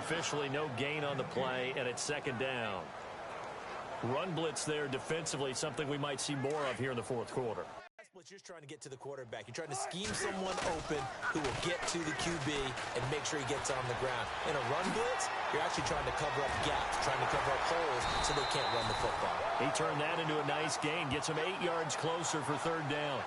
officially no gain on the play, and it's second down. Run blitz there defensively, something we might see more of here in the fourth quarter. Blitz, you're trying to get to the quarterback. You're trying to scheme someone open who will get to the QB and make sure he gets on the ground. In a run blitz, you're actually trying to cover up gaps, trying to cover up holes so they can't run the football. He turned that into a nice gain, gets him 8 yards closer for third down.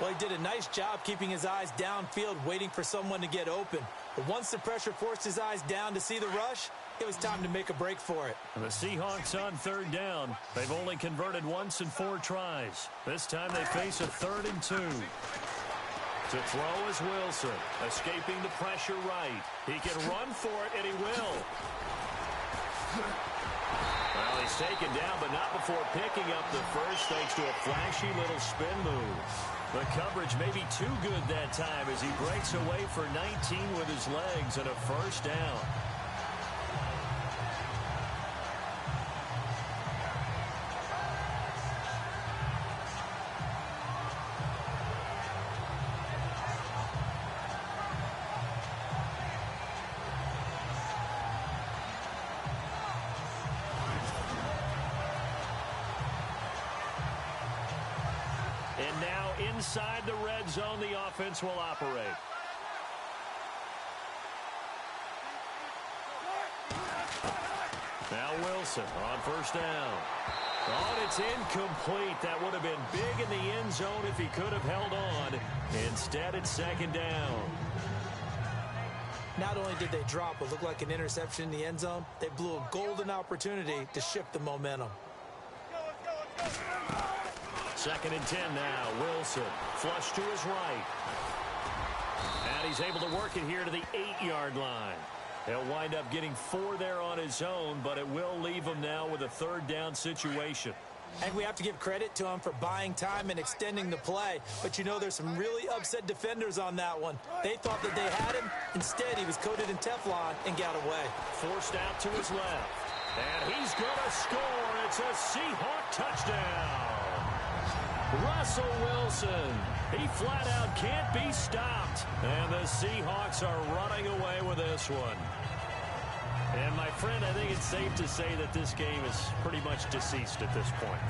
Well, he did a nice job keeping his eyes downfield, waiting for someone to get open. But once the pressure forced his eyes down to see the rush, it was time to make a break for it. And the Seahawks on third down. They've only converted once in 4 tries. This time they face a 3rd and 2. To throw is Wilson, escaping the pressure right. He can run for it, and he will. Well, he's taken down, but not before picking up the first, thanks to a flashy little spin move. The coverage may be too good that time as he breaks away for 19 with his legs and a first down. And now inside the red zone, the offense will operate. Now Wilson on first down. Oh, and it's incomplete. That would have been big in the end zone if he could have held on. Instead, it's second down. Not only did they drop what looked like an interception in the end zone, they blew a golden opportunity to shift the momentum. Second and 10 now. Wilson flush to his right. And he's able to work it here to the 8-yard line. He'll wind up getting 4 there on his own, but it will leave him now with a third down situation. And we have to give credit to him for buying time and extending the play. But, you know, there's some really upset defenders on that one. They thought that they had him. Instead, he was coated in Teflon and got away. Forced out to his left. And he's going to score. It's a Seahawk touchdown. Russell Wilson. He flat out can't be stopped. And the Seahawks are running away with this one. And, my friend, I think it's safe to say that this game is pretty much deceased at this point.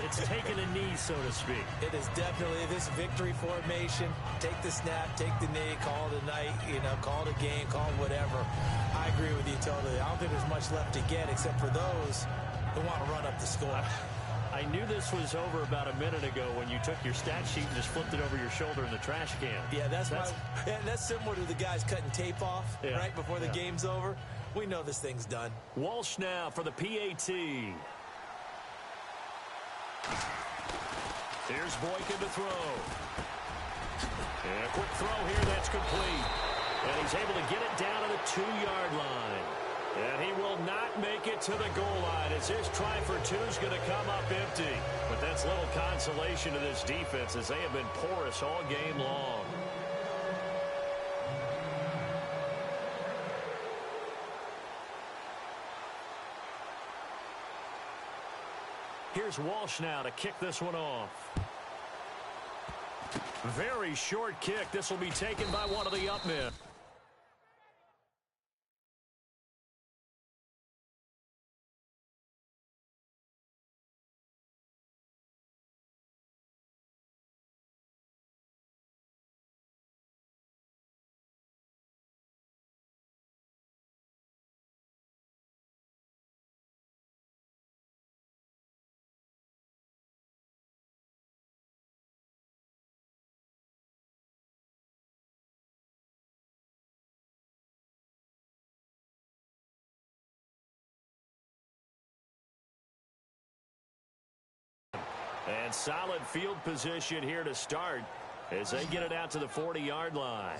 It's taken a knee, so to speak. It is definitely this victory formation. Take the snap, take the knee, call it a night, call it a game, call it whatever. I agree with you totally. I don't think there's much left to get except for those who want to run up the score. I knew this was over about a minute ago when you took your stat sheet and just flipped it over your shoulder in the trash can. Yeah, that's similar to the guys cutting tape off right before the game's over. We know this thing's done. Walsh now for the PAT. Here's Boykin to throw. And a quick throw here, that's complete. And he's able to get it down to the 2-yard line. And he will not make it to the goal line as his try for 2 is going to come up empty. But that's little consolation to this defense as they have been porous all game long. Here's Walsh now to kick this one off. Very short kick. This will be taken by one of the up men. And solid field position here to start as they get it out to the 40-yard line.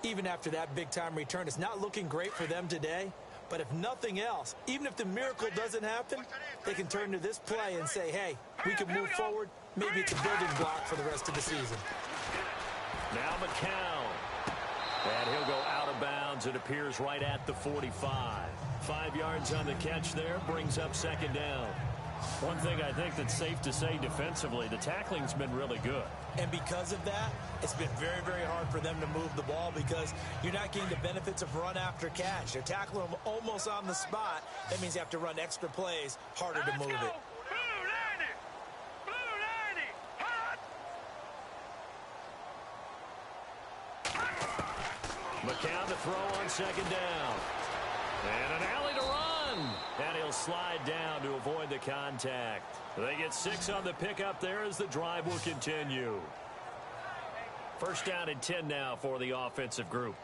Even after that big-time return, it's not looking great for them today. But if nothing else, even if the miracle doesn't happen, they can turn to this play and say, hey, we can move forward. Maybe it's a building block for the rest of the season. Now McCown. And he'll go out of bounds. It appears right at the 45. 5 yards on the catch there brings up second down. One thing I think that's safe to say defensively, the tackling's been really good. And because of that, it's been very, very hard for them to move the ball because you're not getting the benefits of run after catch. They're tackling them almost on the spot. That means you have to run extra plays, harder to move it. McCown to throw on second down. And an alley to run. And he'll slide down to avoid the contact. They get 6 on the pickup there as the drive will continue. First down and 10 now for the offensive group.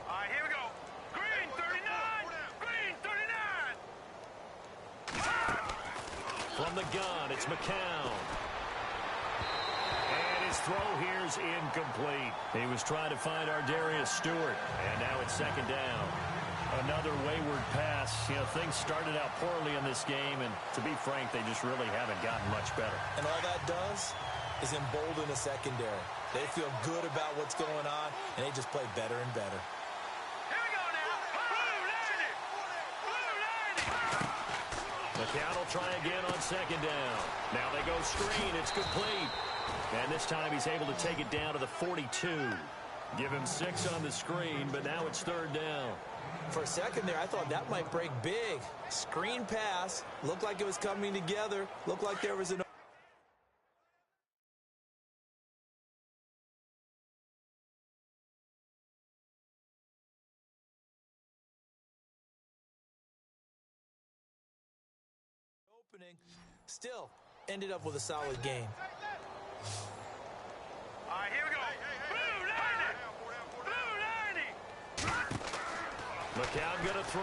All right, here we go. Green 39. Green 39. From the gun, it's McCown. His throw here's incomplete. He was trying to find Ardarius Stewart, and now it's second down. Another wayward pass. Things started out poorly in this game, and to be frank, they just really haven't gotten much better. And all that does is embolden a secondary. They feel good about what's going on, and they just play better and better. Here we go now. Blue 90. Blue 90. McCown will try again on second down. Now they go screen. It's complete. And this time he's able to take it down to the 42. Give him 6 on the screen, but now it's third down. For a second there, I thought that might break big. Screen pass. Looked like it was coming together. Looked like there was an opening. Still ended up with a solid game. All right, here we go. Blue 90. Blue 90. McCown going to throw.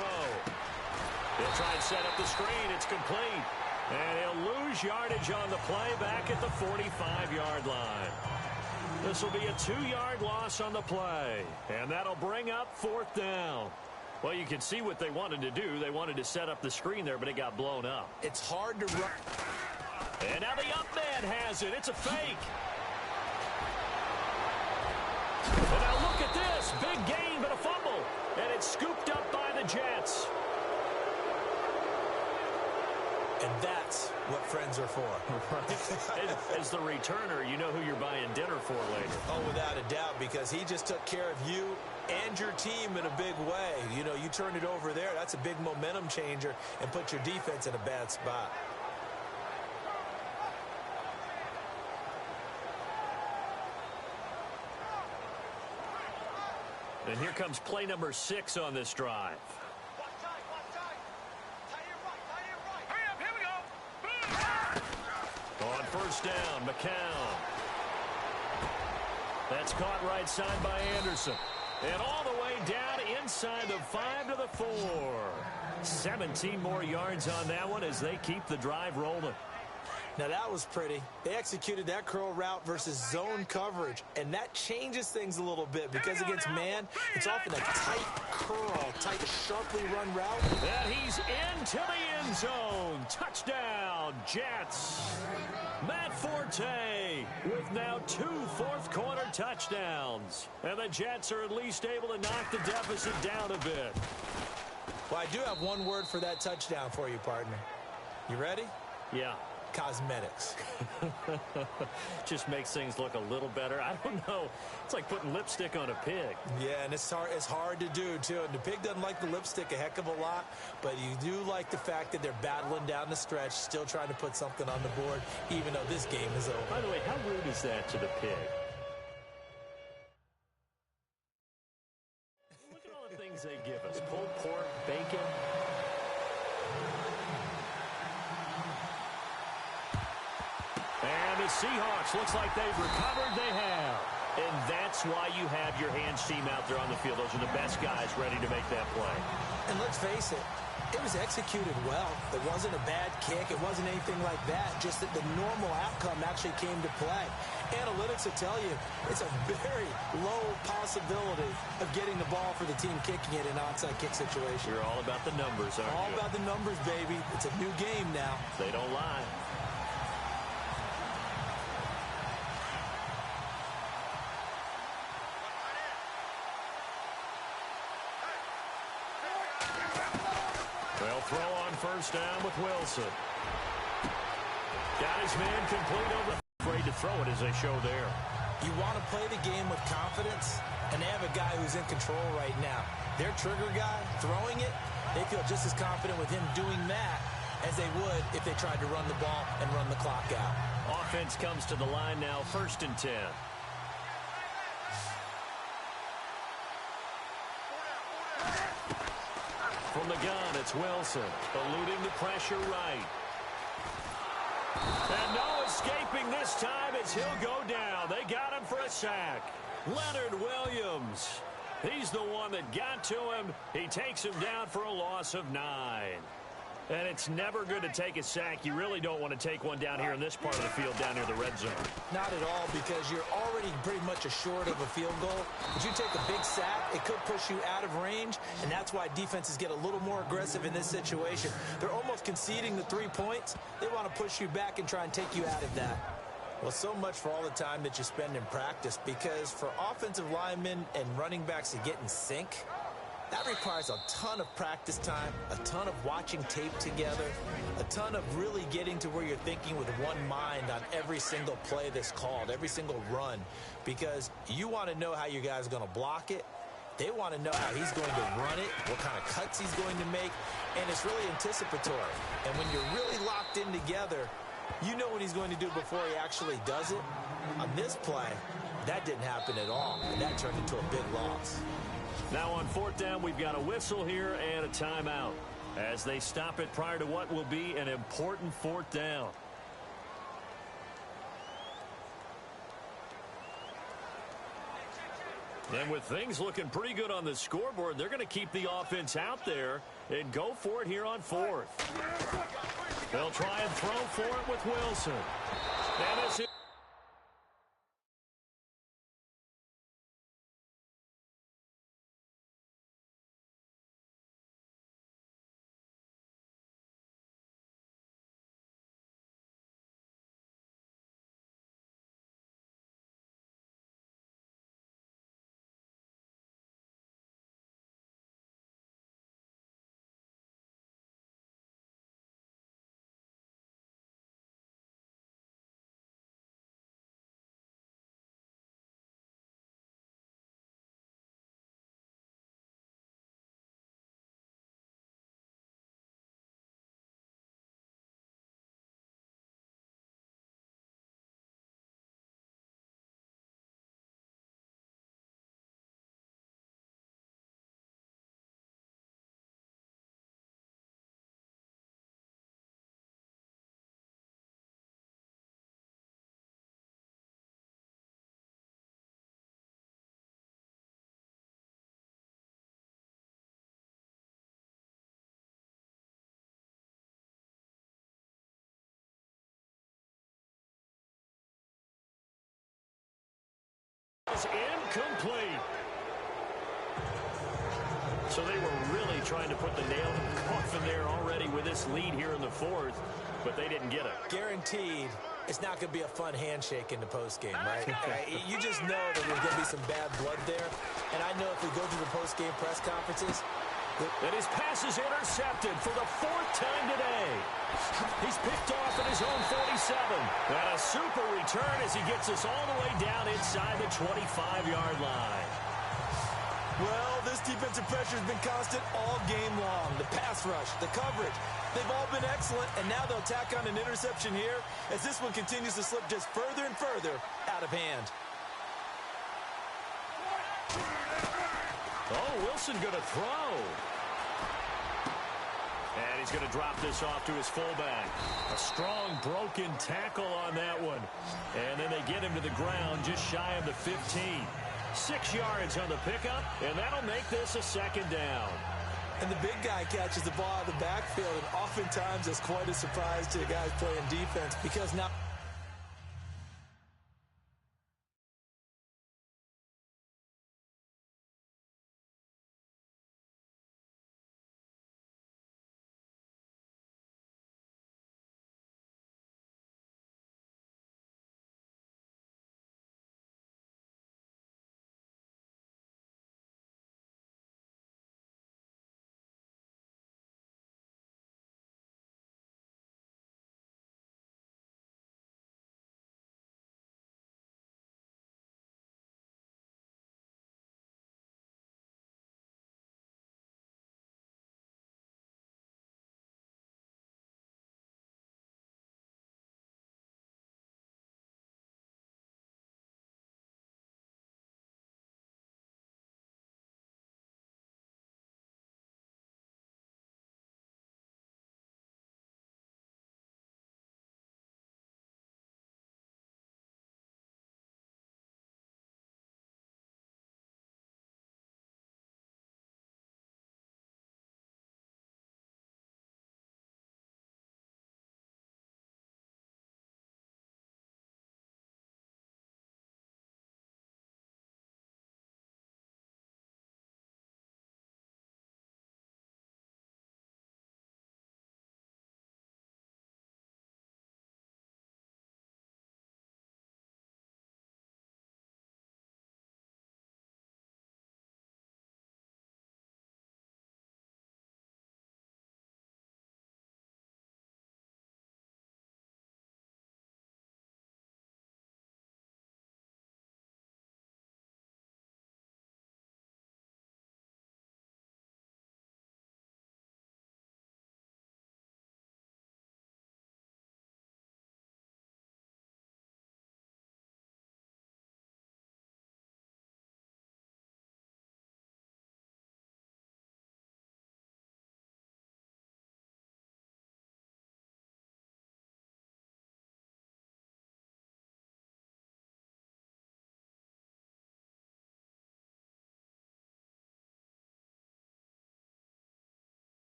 He'll try and set up the screen. It's complete. And he'll lose yardage on the play back at the 45-yard line. This will be a 2-yard loss on the play. And that'll bring up 4th down. Well, you can see what they wanted to do. They wanted to set up the screen there, but it got blown up. It's hard to run. And now the up man has it. It's a fake. And now look at this. Big gain, but a fumble. And it's scooped up by the Jets. And that's what friends are for. Right. As the returner, you know who you're buying dinner for later. Oh, without a doubt, because he just took care of you and your team in a big way. You know, you turn it over there, that's a big momentum changer and put your defense in a bad spot. And here comes play number 6 on this drive. On first down, McCown. That's caught right side by Anderson. And all the way down inside the 5 to the 4. 17 more yards on that one as they keep the drive rolling. Now that was pretty. They executed that curl route versus zone coverage, and that changes things a little bit because against man, it's often a tight curl, tight, sharply run route. And he's into the end zone. Touchdown, Jets. Matt Forte with now 2 fourth-quarter touchdowns. And the Jets are at least able to knock the deficit down a bit. Well, I do have one word for that touchdown for you, partner. You ready? Yeah. Cosmetics. Just makes things look a little better. I don't know. It's like putting lipstick on a pig. Yeah, and it's hard to do, too. And the pig doesn't like the lipstick a heck of a lot, but you do like the fact that they're battling down the stretch, still trying to put something on the board, even though this game is over. By the way, how rude is that to the pig? Look at all the things they give us. Pulled pork, bacon. And the Seahawks, looks like they've recovered. They have. And that's why you have your hands team out there on the field. Those are the best guys ready to make that play. And let's face it, it was executed well. It wasn't a bad kick. It wasn't anything like that. Just that the normal outcome actually came to play. Analytics will tell you it's a very low possibility of getting the ball for the team kicking it in an onside kick situation. You're all about the numbers, aren't you? All about the numbers, baby. It's a new game now. They don't lie. They'll throw on first down with Wilson. Got his man complete over. Afraid to throw it as they show there. You want to play the game with confidence, and they have a guy who's in control right now. Their trigger guy throwing it, they feel just as confident with him doing that as they would if they tried to run the ball and run the clock out. Offense comes to the line now, 1st and 10. From the gun, it's Wilson, eluding the pressure right. And no escaping this time as he'll go down. They got him for a sack. Leonard Williams. He's the one that got to him. He takes him down for a loss of 9. And it's never good to take a sack. You really don't want to take one down here in this part of the field, down near the red zone. Not at all, because you're already pretty much assured of a field goal. If you take a big sack, it could push you out of range, and that's why defenses get a little more aggressive in this situation. They're almost conceding the 3 points. They want to push you back and try and take you out of that. Well, so much for all the time that you spend in practice, because for offensive linemen and running backs to get in sync, that requires a ton of practice time, a ton of watching tape together, a ton of really getting to where you're thinking with one mind on every single play that's called, every single run, because you want to know how your guy's going to block it. They want to know how he's going to run it, what kind of cuts he's going to make, and it's really anticipatory. And when you're really locked in together, you know what he's going to do before he actually does it. On this play, that didn't happen at all, and that turned into a big loss. Now on 4th down, we've got a whistle here and a timeout. as they stop it prior to what will be an important fourth down. And with things looking pretty good on the scoreboard, they're going to keep the offense out there and go for it here on fourth. They'll try and throw for it with Wilson. And this is incomplete. So they were really trying to put the nail in the coffin there already with this lead here in the fourth, but they didn't get it. Guaranteed, it's not going to be a fun handshake in the postgame, right? You just know that there's going to be some bad blood there. And I know if we go through the postgame press conferences, and his pass is intercepted for the fourth time today. He's picked off at his own 47. And a super return as he gets us all the way down inside the 25-yard line. well, this defensive pressure has been constant all game long. The pass rush, the coverage, they've all been excellent, and now they'll tack on an interception here as this one continues to slip just further and further out of hand. Oh, Wilson going to throw. And he's going to drop this off to his fullback. A strong broken tackle on that one. And then they get him to the ground just shy of the 15. 6 yards on the pickup, and that'll make this a second down. And the big guy catches the ball out of the backfield, and oftentimes it's quite a surprise to the guys playing defense because now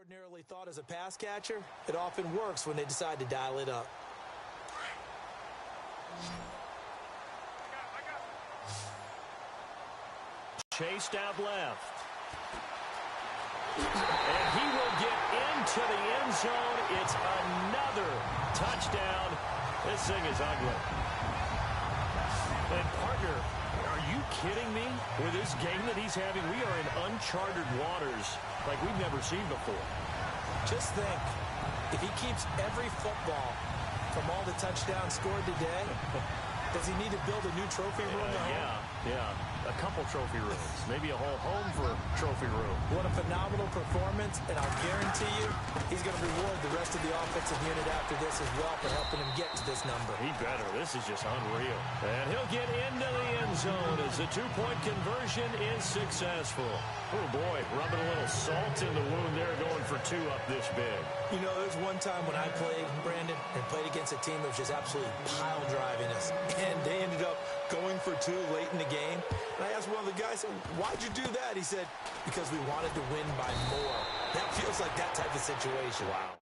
Ordinarily thought as a pass catcher, it often works when they decide to dial it up. Chased out left. And he will get into the end zone. It's another touchdown. This thing is ugly. And partner, are you kidding me? With this game that he's having, we are in uncharted waters like we've never seen before. Just think, if he keeps every football from all the touchdowns scored today, does he need to build a new trophy room at home? Yeah. A couple trophy rooms. Maybe a whole home for trophy room. What a phenomenal performance, and I'll guarantee you he's going to reward the rest of the offensive unit after this as well for helping him get to this number. He better. This is just unreal. And he'll get into the end zone as the two-point conversion is successful. Oh, boy, rubbing a little salt in the wound there, going for two up this big. You know, there's one time when I played, Brandon, and played against a team that was just absolutely pile driving us, and they ended up going for two late in the game. And I asked one of the guys, why'd you do that? He said, because we wanted to win by more. That feels like that type of situation. Wow.